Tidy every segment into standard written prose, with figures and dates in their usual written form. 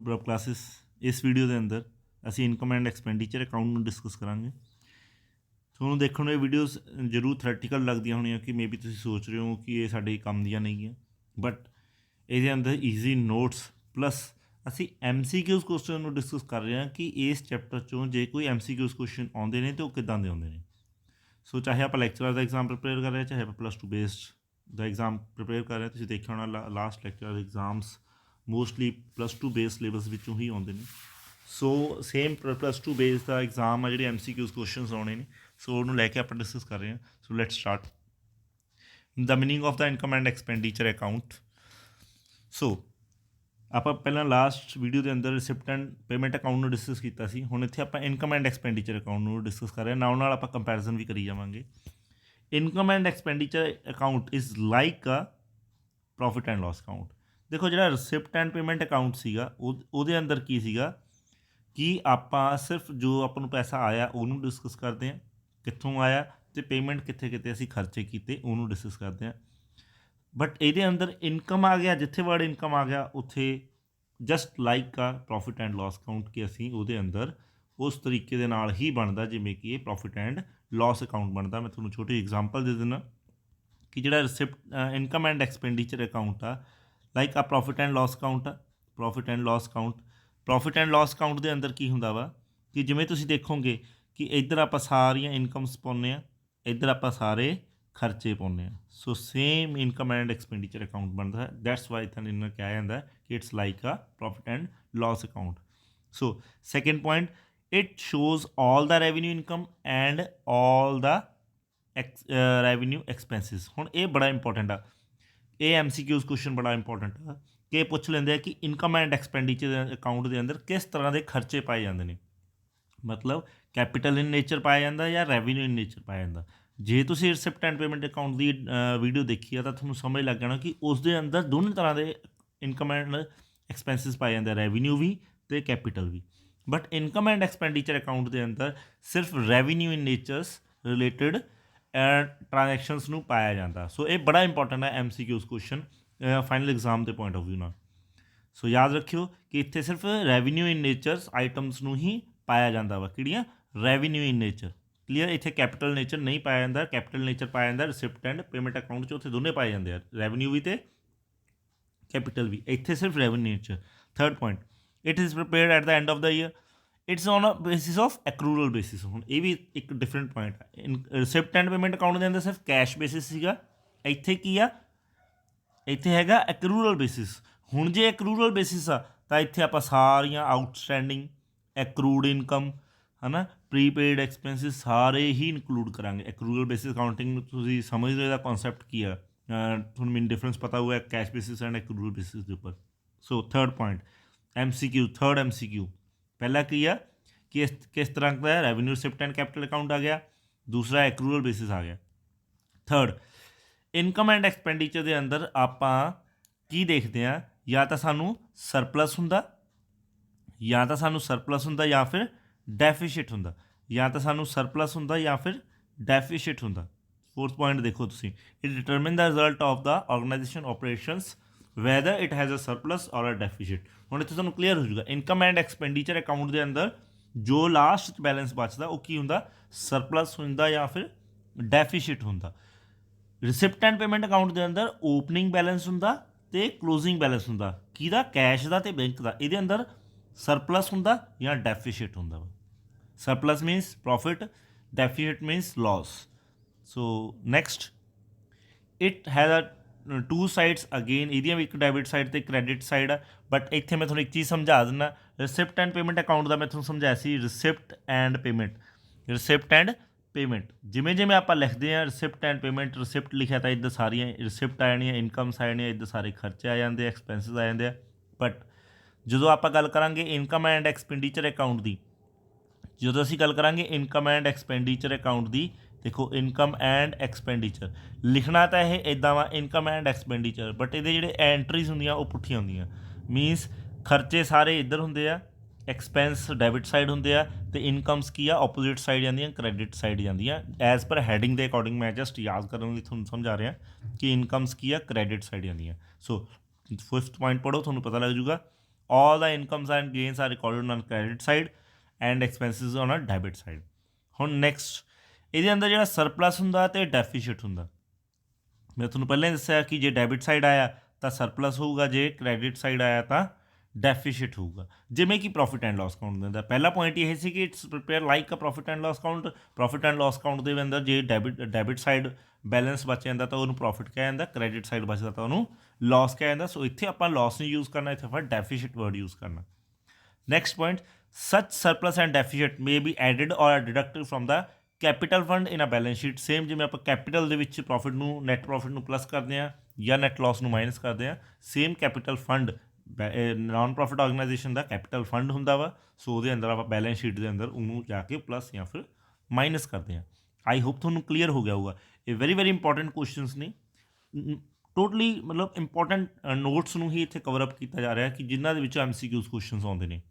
Classes इस video के अंदर असी इनकम एंड एक्सपेंडिचर अकाउंट में डिस्कस करांगे। ਤੁਹਾਨੂੰ ਦੇਖਣ ਨੂੰ ਇਹ ਵੀਡੀਓਜ਼ ਜ਼ਰੂਰ ਥਿਓਰੈਟੀਕਲ ਲੱਗਦੀਆਂ ਹੋਣੀਆਂ ਕਿ ਮੇਬੀ ਤੁਸੀਂ ਸੋਚ ਰਹੇ ਹੋ ਕਿ ਇਹ ਸਾਡੇ ਕੰਮ ਦੀਆਂ ਨਹੀਂ ਗੀਆਂ, ਬਟ ਇਹਦੇ ਅੰਦਰ ਈਜ਼ੀ ਨੋਟਸ ਪਲੱਸ ਅਸੀਂ MCQs ਕੁਐਸਚਨ ਨੂੰ ਡਿਸਕਸ ਕਰ ਰਹੇ ਹਾਂ ਕਿ ਇਸ ਚੈਪਟਰ 'ਚੋਂ ਜੇ ਕੋਈ MCQs ਕੁਐਸਚਨ ਆਉਂਦੇ ਨੇ ਤਾਂ ਉਹ ਕਿੱਦਾਂ ਦੇ ਆਉਂਦੇ ਨੇ। ਸੋ ਚਾਹੇ ਆਪਾਂ ਲੈਕਚਰਰ ਦਾ ਐਗਜ਼ਾਮ ਪ੍ਰਿਪੇਅਰ ਕਰ ਰਹੇ ਹਾਂ, ਚਾਹੇ ਆਪਾਂ +2 ਬੇਸਡ ਦਾ ਐਗਜ਼ਾਮ ਪ੍ਰਿਪੇਅਰ ਕਰ ਰਹੇ ਹਾਂ। ਤੁਸੀਂ ਦੇਖਿਆ ਹੋਣਾ ਲਾਸਟ ਲੈਕਚਰ ਦੇ ਐਗਜ਼ਾਮਸ ਮੋਸਟਲੀ +2 ਬੇਸ ਸਿਲੇਬਸ ਵਿੱਚੋਂ ਹੀ ਆਉਂਦੇ ਨੇ। ਸੋ ਸੇਮ +2 ਬੇਸ ਦਾ ਐਗਜ਼ਾਮ ਆ ਜਿਹੜੇ MCQs ਕੁਐਸਚਨਸ ਆਉਣੇ ਨੇ, ਸੋ ਉਹਨੂੰ ਲੈ ਕੇ ਆਪਾਂ ਡਿਸਕਸ ਕਰ ਰਹੇ ਹਾਂ। So let's start the meaning of the income and expenditure account. So ਆਪਾਂ ਪਹਿਲਾਂ ਲਾਸਟ ਵੀਡੀਓ ਦੇ ਅੰਦਰ ਰਿਸਿਪਟ ਐਂਡ ਪੇਮੈਂਟ ਅਕਾਊਂਟ ਨੂੰ ਡਿਸਕਸ ਕੀਤਾ ਸੀ। ਹੁਣ ਇੱਥੇ ਆਪਾਂ ਇਨਕਮ ਐਂਡ ਐਕਸਪੈਂਡੀਚਰ ਅਕਾਊਂਟ ਨੂੰ ਡਿਸਕਸ ਕਰ ਰਹੇ ਹਾਂ, ਨਾਲ ਨਾਲ ਆਪਾਂ ਕੰਪੈਰੀਜ਼ਨ ਵੀ ਕਰੀ ਜਾਵਾਂਗੇ। Income and expenditure account is like a profit and loss account. ਦੇਖੋ ਜਿਹੜਾ ਰਿਸਿਪਟ ਐਂਡ ਪੇਮੈਂਟ ਅਕਾਊਂਟ ਸੀਗਾ ਉਹਦੇ ਅੰਦਰ ਕੀ ਸੀਗਾ ਕਿ ਆਪਾਂ ਸਿਰਫ ਜੋ ਆਪਾਂ ਨੂੰ ਪੈਸਾ ਆਇਆ ਉਹਨੂੰ ਡਿਸਕਸ ਕਰਦੇ ਹਾਂ, ਕਿੱਥੋਂ ਆਇਆ, ਅਤੇ ਪੇਮੈਂਟ ਕਿੱਥੇ ਕਿਤੇ ਅਸੀਂ ਖਰਚੇ ਕੀਤੇ ਉਹਨੂੰ ਡਿਸਕਸ ਕਰਦੇ ਹਾਂ। ਬਟ ਇਹਦੇ ਅੰਦਰ ਇਨਕਮ ਆ ਗਿਆ, ਜਿੱਥੇ ਵਰਡ ਇਨਕਮ ਆ ਗਿਆ ਉੱਥੇ ਜਸਟ ਲਾਈਕ ਆ ਪ੍ਰੋਫਿਟ ਐਂਡ ਲੋਸ ਅਕਾਊਂਟ ਕਿ ਅਸੀਂ ਉਹਦੇ ਅੰਦਰ ਉਸ ਤਰੀਕੇ ਦੇ ਨਾਲ ਹੀ ਬਣਦਾ ਜਿਵੇਂ ਕਿ ਇਹ ਪ੍ਰੋਫਿਟ ਐਂਡ ਲੋਸ ਅਕਾਊਂਟ ਬਣਦਾ। ਮੈਂ ਤੁਹਾਨੂੰ ਛੋਟੀ ਐਗਜ਼ਾਮਪਲ ਦੇ ਦਿੰਦਾ ਕਿ ਜਿਹੜਾ receipt income and expenditure account ਆ ਲਾਈਕ ਆ ਪ੍ਰੋਫਿਟ ਐਂਡ ਲੋਸ ਅਕਾਊਂਟ ਆ। ਪ੍ਰੋਫਿਟ ਐਂਡ ਲੋਸ ਅਕਾਊਂਟ ਦੇ ਅੰਦਰ ਕੀ ਹੁੰਦਾ ਵਾ ਕਿ ਜਿਵੇਂ ਤੁਸੀਂ ਦੇਖੋਗੇ ਕਿ ਇੱਧਰ ਆਪਾਂ ਸਾਰੀਆਂ ਇਨਕਮਸ ਪਾਉਂਦੇ ਹਾਂ, ਇੱਧਰ ਆਪਾਂ ਸਾਰੇ ਖਰਚੇ ਪਾਉਂਦੇ ਹਾਂ। So same income and expenditure account ਬਣਦਾ। ਦੈਟਸ ਵਾਈ ਤੁਹਾਨੂੰ ਇਹਨਾਂ ਕਿਹਾ ਜਾਂਦਾ ਕਿ ਇਟਸ ਲਾਈਕ ਆ profit and loss account. So second point, it shows all the revenue income and all the revenue expenses. ਹੁਣ ਇਹ ਬੜਾ ਇੰਪੋਰਟੈਂਟ ਆ, ਇਹ MCQs ਕੁਐਸਚਨ ਬੜਾ ਇੰਪੋਰਟੈਂਟ ਆ ਕਿ ਇਹ ਪੁੱਛ ਲੈਂਦੇ ਆ ਕਿ ਇਨਕਮ ਐਂਡ ਐਕਸਪੈਂਡੀਚਰ ਅਕਾਊਂਟ ਦੇ ਅੰਦਰ ਕਿਸ ਤਰ੍ਹਾਂ ਦੇ ਖਰਚੇ ਪਾਏ ਜਾਂਦੇ ਨੇ, ਮਤਲਬ ਕੈਪੀਟਲ ਇਨ ਨੇਚਰ ਪਾਇਆ ਜਾਂਦਾ ਜਾਂ ਰੈਵਨਿਊ ਇਨ ਨੇਚਰ ਪਾਇਆ ਜਾਂਦਾ। ਜੇ ਤੁਸੀਂ receipt and payment account the video ਦੇਖੀ ਆ ਤਾਂ ਤੁਹਾਨੂੰ ਸਮਝ ਲੱਗ ਜਾਣਾ ਕਿ ਉਸ ਦੇ ਅੰਦਰ ਦੋਨੋਂ ਤਰ੍ਹਾਂ ਦੇ ਇਨਕਮ ਐਂਡ ਐਕਸਪੈਂਸਿਸ ਪਾਏ ਜਾਂਦੇ, ਰੈਵਨਿਊ ਵੀ ਅਤੇ ਕੈਪੀਟਲ ਵੀ। But income and expenditure account ਦੇ ਅੰਦਰ ਸਿਰਫ revenue in natures related transactions ਨੂੰ ਪਾਇਆ ਜਾਂਦਾ। ਸੋ ਇਹ ਬੜਾ ਇੰਪੋਰਟੈਂਟ ਹੈ MCQs ਕੁਐਸਚਨ ਫਾਈਨਲ ਐਗਜ਼ਾਮ ਦੇ ਪੁਆਇੰਟ ਆਫ ਵਿਊ ਨਾਲ। ਸੋ ਯਾਦ ਰੱਖਿਓ ਕਿ ਇੱਥੇ ਸਿਰਫ ਰੈਵਨਿਊ ਇਨ ਨੇਚਰਸ ਆਈਟਮਸ ਨੂੰ ਹੀ ਪਾਇਆ ਜਾਂਦਾ ਵਾ, ਕਿਹੜੀਆਂ ਰੈਵਨਿਊ ਇਨ ਨੇਚਰ। ਕਲੀਅਰ, ਇੱਥੇ ਕੈਪੀਟਲ ਨੇਚਰ ਨਹੀਂ ਪਾਇਆ ਜਾਂਦਾ। ਕੈਪੀਟਲ ਨੇਚਰ ਪਾਇਆ ਜਾਂਦਾ ਰਿਸਿਪਟ ਐਂਡ ਪੇਮੈਂਟ ਅਕਾਊਂਟ 'ਚ, ਉੱਥੇ ਦੋਨੇ ਪਾਏ ਜਾਂਦੇ ਆ, ਰੈਵਨਿਊ ਵੀ ਅਤੇ ਕੈਪੀਟਲ ਵੀ। ਇੱਥੇ ਸਿਰਫ revenue nature. Third point, it is prepared at the end of the year, it's on a basis of accrual basis. ਹੁਣ ਇਹ ਵੀ ਇੱਕ ਡਿਫਰੈਂਟ ਪੁਆਇੰਟ ਹੈ। ਰਿਸਿਪਟ ਐਂਡ ਪੇਮੈਂਟ ਅਕਾਊਂਟ ਦੇ ਅੰਦਰ ਸਿਰਫ ਕੈਸ਼ ਬੇਸਿਸ ਸੀਗਾ, ਇੱਥੇ ਕੀ ਆ, ਇੱਥੇ ਹੈਗਾ ਐਕਰੂਰਲ ਬੇਸਿਸ। ਹੁਣ ਜੇ ਐਕਰੂਰਲ ਬੇਸਿਸ ਆ ਤਾਂ ਇੱਥੇ ਆਪਾਂ ਸਾਰੀਆਂ ਆਊਟਸਟੈਂਡਿੰਗ, ਐਕਰੂਡ ਇਨਕਮ, ਹੈ ਨਾ, ਪ੍ਰੀਪੇਡ ਐਕਸਪੈਂਸਿਸ ਸਾਰੇ ਹੀ ਇਨਕਲੂਡ ਕਰਾਂਗੇ। ਐਕਰੂਰਲ ਬੇਸਿਸ ਅਕਾਊਂਟਿੰਗ ਤੁਸੀਂ ਸਮਝ ਲਓ ਇਹਦਾ ਕਨਸੈਪਟ ਕੀ ਆ, ਤੁਹਾਨੂੰ ਮੈਨੂੰ ਡਿਫਰੈਂਸ ਪਤਾ ਹੋਊਗਾ cash basis and accrual basis ਦੇ ਉੱਪਰ। So third point MCQ, third MCQ ਪਹਿਲਾ ਕੀ ਆ ਕਿ ਕਿਸ ਤਰ੍ਹਾਂ ਦਾ revenue receipt and capital account ਆ ਗਿਆ, ਦੂਸਰਾ ਐਕਰੂਰਲ ਬੇਸਿਸ ਆ ਗਿਆ। ਥਰਡ, ਇਨਕਮ ਐਂਡ ਐਕਸਪੈਂਡੀਚਰ ਦੇ ਅੰਦਰ ਆਪਾਂ ਕੀ ਦੇਖਦੇ ਹਾਂ, ਜਾਂ ਤਾਂ ਸਾਨੂੰ ਸਰਪਲਸ ਹੁੰਦਾ ਜਾਂ ਫਿਰ ਡੈਫੀਸ਼ੀਟ ਹੁੰਦਾ, ਜਾਂ ਫਿਰ ਡੈਫੀਸ਼ੀਟ ਹੁੰਦਾ। ਫੋਰਥ ਪੁਆਇੰਟ ਦੇਖੋ ਤੁਸੀਂ, it determine the result of the organisation operations whether it has a surplus or a ਡੈਫੀਸ਼ੀਟ। ਹੁਣ ਇੱਥੇ ਤੁਹਾਨੂੰ ਕਲੀਅਰ ਹੋ ਜਾਊਗਾ ਇਨਕਮ ਐਂਡ ਐਕਸਪੈਂਡੀਚਰ ਅਕਾਊਂਟ ਦੇ ਅੰਦਰ ਜੋ ਲਾਸਟ ਬੈਲੈਂਸ ਬਚਦਾ ਉਹ ਕੀ ਹੁੰਦਾ, ਸਰਪਲਸ ਹੁੰਦਾ ਜਾਂ ਫਿਰ ਡੈਫੀਸ਼ੀਟ ਹੁੰਦਾ। ਰਿਸਿਪਟ ਐਂਡ ਪੇਮੈਂਟ ਅਕਾਊਂਟ ਦੇ ਅੰਦਰ ਓਪਨਿੰਗ ਬੈਲੈਂਸ ਹੁੰਦਾ ਅਤੇ ਕਲੋਜ਼ਿੰਗ ਬੈਲੈਂਸ ਹੁੰਦਾ, ਕਿਹਦਾ, ਕੈਸ਼ ਦਾ ਅਤੇ ਬੈਂਕ ਦਾ। ਇਹਦੇ ਅੰਦਰ ਸਰਪਲਸ ਹੁੰਦਾ ਜਾਂ ਡੈਫੀਸ਼ੀਟ ਹੁੰਦਾ ਵਾ। Surplus means profit, deficit means loss. So next, it has a 2 sides again, ਇਹਦੀਆਂ ਵੀ ਇੱਕ ਡੈਬਿਟ ਸਾਈਡ ਅਤੇ ਕ੍ਰੈਡਿਟ ਸਾਈਡ ਆ। ਬਟ ਇੱਥੇ ਮੈਂ ਤੁਹਾਨੂੰ ਇੱਕ ਚੀਜ਼ ਸਮਝਾ ਦਿੰਦਾ, ਰਿਸਿਪਟ ਐਂਡ ਪੇਮੈਂਟ ਅਕਾਊਂਟ ਦਾ ਮੈਂ ਤੁਹਾਨੂੰ ਸਮਝਾਇਆ ਸੀ ਰਿਸਿਪਟ ਐਂਡ ਪੇਮੈਂਟ ਜਿਵੇਂ ਜਿਵੇਂ ਆਪਾਂ ਲਿਖਦੇ ਹਾਂ ਰਿਸਿਪਟ ਐਂਡ ਪੇਮੈਂਟ, ਰਿਸਿਪਟ ਲਿਖਿਆ ਤਾਂ ਇੱਧਰ ਸਾਰੀਆਂ ਰਿਸਿਪਟ ਆ ਜਾਣੀਆਂ, ਇਨਕਮਸ ਆ ਜਾਣੀਆਂ, ਇੱਧਰ ਸਾਰੇ ਖਰਚੇ ਆ ਜਾਂਦੇ, ਐਕਸਪੈਂਸਿਸ ਆ ਜਾਂਦੇ ਆ। ਬਟ ਜਦੋਂ ਆਪਾਂ ਗੱਲ ਕਰਾਂਗੇ ਇਨਕਮ ਐਂਡ ਐਕਸਪੈਂਡੀਚਰ ਅਕਾਊਂਟ ਦੀ, ਦੇਖੋ ਇਨਕਮ ਐਂਡ ਐਕਸਪੈਂਡੀਚਰ ਲਿਖਣਾ ਤਾਂ ਇਹ ਇੱਦਾਂ ਵਾ, ਇਨਕਮ ਐਂਡ ਐਕਸਪੈਂਡੀਚਰ, ਬਟ ਇਹਦੇ ਜਿਹੜੇ ਐਂਟਰੀਜ਼ ਹੁੰਦੀਆਂ ਉਹ ਪੁੱਠੀਆਂ ਹੁੰਦੀਆਂ। ਮੀਨਸ ਖਰਚੇ ਸਾਰੇ ਇੱਧਰ ਹੁੰਦੇ ਆ, ਐਕਸਪੈਂਸ ਡੈਬਿਟ ਸਾਈਡ ਹੁੰਦੇ ਆ, ਅਤੇ ਇਨਕਮਸ ਕੀ ਆ ਆਪੋਜ਼ਿਟ ਸਾਈਡ ਜਾਂਦੀਆਂ, ਕ੍ਰੈਡਿਟ ਸਾਈਡ ਜਾਂਦੀਆਂ। ਐਜ਼ ਪਰ ਹੈਡਿੰਗ ਦੇ ਅਕੋਰਡਿੰਗ ਮੈਂ ਜਸਟ ਯਾਦ ਕਰਨ ਲਈ ਤੁਹਾਨੂੰ ਸਮਝਾ ਰਿਹਾ ਕਿ ਇਨਕਮਸ ਕੀ ਆ ਕ੍ਰੈਡਿਟ ਸਾਈਡ ਜਾਂਦੀਆਂ। ਸੋ ਫਿਫਥ ਪੁਆਇੰਟ ਪੜ੍ਹੋ, ਤੁਹਾਨੂੰ ਪਤਾ ਲੱਗ ਜੂਗਾ। all the incomes and gains are recorded on credit side and expenses on a debit side। ਹੁਣ ਨੈਕਸਟ ਇਹਦੇ ਅੰਦਰ ਜਿਹੜਾ ਸਰਪਲਸ ਹੁੰਦਾ ਤੇ ਡੈਫੀਸ਼ੀਟ ਹੁੰਦਾ। ਮੈਂ ਤੁਹਾਨੂੰ ਪਹਿਲਾਂ ਹੀ ਦੱਸਿਆ ਕਿ ਜੇ ਡੈਬਿਟ ਸਾਈਡ ਆਇਆ ਤਾਂ ਸਰਪਲਸ ਹੋਊਗਾ, ਜੇ ਕ੍ਰੈਡਿਟ ਸਾਈਡ ਆਇਆ ਤਾਂ ਡੈਫੀਸ਼ੀਟ ਹੋਊਗਾ। ਜਿਵੇਂ ਕਿ ਪ੍ਰੋਫਿਟ ਐਂਡ ਲਾਸ ਅਕਾਊਂਟ ਦੇ ਅੰਦਰ ਪਹਿਲਾ ਪੁਆਇੰਟ ਇਹ ਸੀ ਕਿ it's prepare like a profit and loss account. Profit and loss account ਦੇ ਅੰਦਰ ਜੇ ਡੈਬਿਟ ਸਾਈਡ ਬੈਲੈਂਸ ਬਚ ਜਾਂਦਾ ਤਾਂ ਉਹਨੂੰ ਪ੍ਰੋਫਿਟ ਕਿਹਾ ਜਾਂਦਾ, ਕ੍ਰੈਡਿਟ ਸਾਈਡ ਬਚਦਾ ਤਾਂ ਉਹਨੂੰ ਲਾਸ ਕਿਹਾ ਜਾਂਦਾ। ਸੋ ਇੱਥੇ ਆਪਾਂ ਲਾਸ ਨਹੀਂ ਯੂਜ਼ ਕਰਨਾ, ਇੱਥੇ ਆਪਾਂ ਡੈਫੀਸ਼ੀਟ ਵਰਡ ਯੂਜ਼ ਕਰਨਾ। Next point, such surplus and deficit may be added or deducted from the capital fund in a balance sheet. Same ਜਿਵੇਂ ਆਪਾਂ ਕੈਪੀਟਲ ਦੇ ਵਿੱਚ ਪ੍ਰੋਫਿਟ ਨੂੰ, ਨੈਟ ਪ੍ਰੋਫਿਟ ਨੂੰ ਪਲੱਸ ਕਰਦੇ ਹਾਂ ਜਾਂ ਨੈਟ ਲਾਸ ਨੂੰ ਮਾਈਨਸ ਕਰਦੇ ਹਾਂ, same capital fund non profit organization ਦਾ ਕੈਪੀਟਲ ਫੰਡ ਹੁੰਦਾ ਵਾ। ਸੋ ਉਹਦੇ ਅੰਦਰ ਆਪਾਂ ਬੈਲੈਂਸ ਸ਼ੀਟ ਦੇ ਅੰਦਰ ਉਹਨੂੰ ਜਾ ਕੇ ਪਲੱਸ ਜਾਂ ਫਿਰ ਮਾਈਨਸ ਕਰਦੇ ਹਾਂ। ਆਈ ਹੋਪ ਤੁਹਾਨੂੰ ਕਲੀਅਰ ਹੋ ਗਿਆ ਹੋਊਗਾ। ਇਹ ਵੈਰੀ ਇੰਪੋਰਟੈਂਟ ਕੁਐਸਚਨਸ ਨੇ, ਟੋਟਲੀ ਮਤਲਬ ਇੰਪੋਰਟੈਂਟ ਨੋਟਸ ਨੂੰ ਹੀ ਇੱਥੇ ਕਵਰ ਅਪ ਕੀਤਾ ਜਾ ਰਿਹਾ ਕਿ ਜਿਨ੍ਹਾਂ ਦੇ ਵਿੱਚ MCQs ਕੁਐਸਚਨਸ ਆਉਂਦੇ ਨੇ।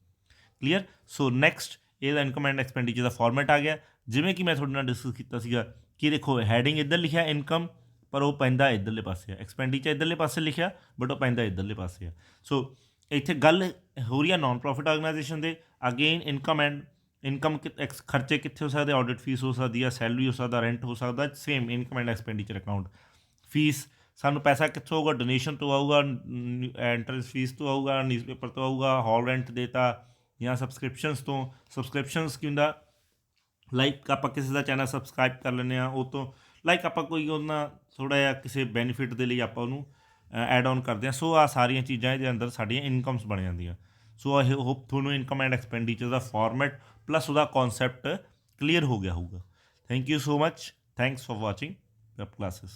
ਕਲੀਅਰ। ਸੋ ਨੈਕਸਟ ਇਹਦਾ income and expenditure the format ਆ ਗਿਆ। ਜਿਵੇਂ ਕਿ ਮੈਂ ਤੁਹਾਡੇ ਨਾਲ ਡਿਸਕਸ ਕੀਤਾ ਸੀਗਾ ਕਿ ਦੇਖੋ ਹੈਡਿੰਗ ਇੱਧਰ ਲਿਖਿਆ ਇਨਕਮ, ਪਰ ਉਹ ਪੈਂਦਾ ਇੱਧਰਲੇ ਪਾਸੇ ਆ। ਐਕਸਪੈਂਡੀਚਰ ਇੱਧਰਲੇ ਪਾਸੇ ਲਿਖਿਆ ਬਟ ਉਹ ਪੈਂਦਾ ਇੱਧਰਲੇ ਪਾਸੇ ਆ। ਸੋ ਇੱਥੇ ਗੱਲ ਹੋ ਰਹੀ ਆ ਨਾਨ ਪ੍ਰੋਫਿਟ ਆਰਗੇਨਾਈਜੇਸ਼ਨ ਦੇ। ਅਗੇਨ ਇਨਕਮ ਖਰਚੇ ਕਿੱਥੇ ਹੋ ਸਕਦੇ? ਆਡਿਟ ਫੀਸ ਹੋ ਸਕਦੀ ਆ, ਸੈਲਰੀ ਹੋ ਸਕਦਾ, ਰੈਂਟ ਹੋ ਸਕਦਾ। Same income and expenditure account. Fees ਸਾਨੂੰ ਪੈਸਾ ਕਿੱਥੋਂ ਆਊਗਾ? ਡੋਨੇਸ਼ਨ ਤੋਂ ਆਊਗਾ, ਐਂਟਰੈਂਸ ਫੀਸ ਤੋਂ ਆਊਗਾ, ਨਿਊਜ਼ਪੇਪਰ ਤੋਂ ਆਊਗਾ, ਹਾਲ ਰੈਂਟ ਦੇਤਾ ਜਾਂ ਸਬਸਕ੍ਰਿਪਸ਼ਨਸ ਤੋਂ। ਸਬਸਕ੍ਰਿਪਸ਼ਨਸ ਕੀ ਹੁੰਦਾ? ਲਾਈਕ ਆਪਾਂ ਕਿਸੇ ਦਾ ਚੈਨਲ ਸਬਸਕ੍ਰਾਈਬ ਕਰ ਲੈਂਦੇ ਹਾਂ, ਉਹ ਤੋਂ ਲਾਈਕ ਆਪਾਂ ਕੋਈ ਉਹਨਾਂ ਥੋੜ੍ਹਾ ਜਿਹਾ ਕਿਸੇ ਬੈਨੀਫਿਟ ਦੇ ਲਈ ਆਪਾਂ ਉਹਨੂੰ ਐਡ ਔਨ ਕਰਦੇ ਹਾਂ। ਸੋ ਆਹ ਸਾਰੀਆਂ ਚੀਜ਼ਾਂ ਇਹਦੇ ਅੰਦਰ ਸਾਡੀਆਂ ਇਨਕਮਸ ਬਣ ਜਾਂਦੀਆਂ। ਸੋ ਆਈ ਹੋਪ ਤੁਹਾਨੂੰ income and expenditure the format plus ਉਹਦਾ ਕੌਨਸੈਪਟ ਕਲੀਅਰ ਹੋ ਗਿਆ ਹੋਊਗਾ। Thank you so much. Thanks for watching web classes.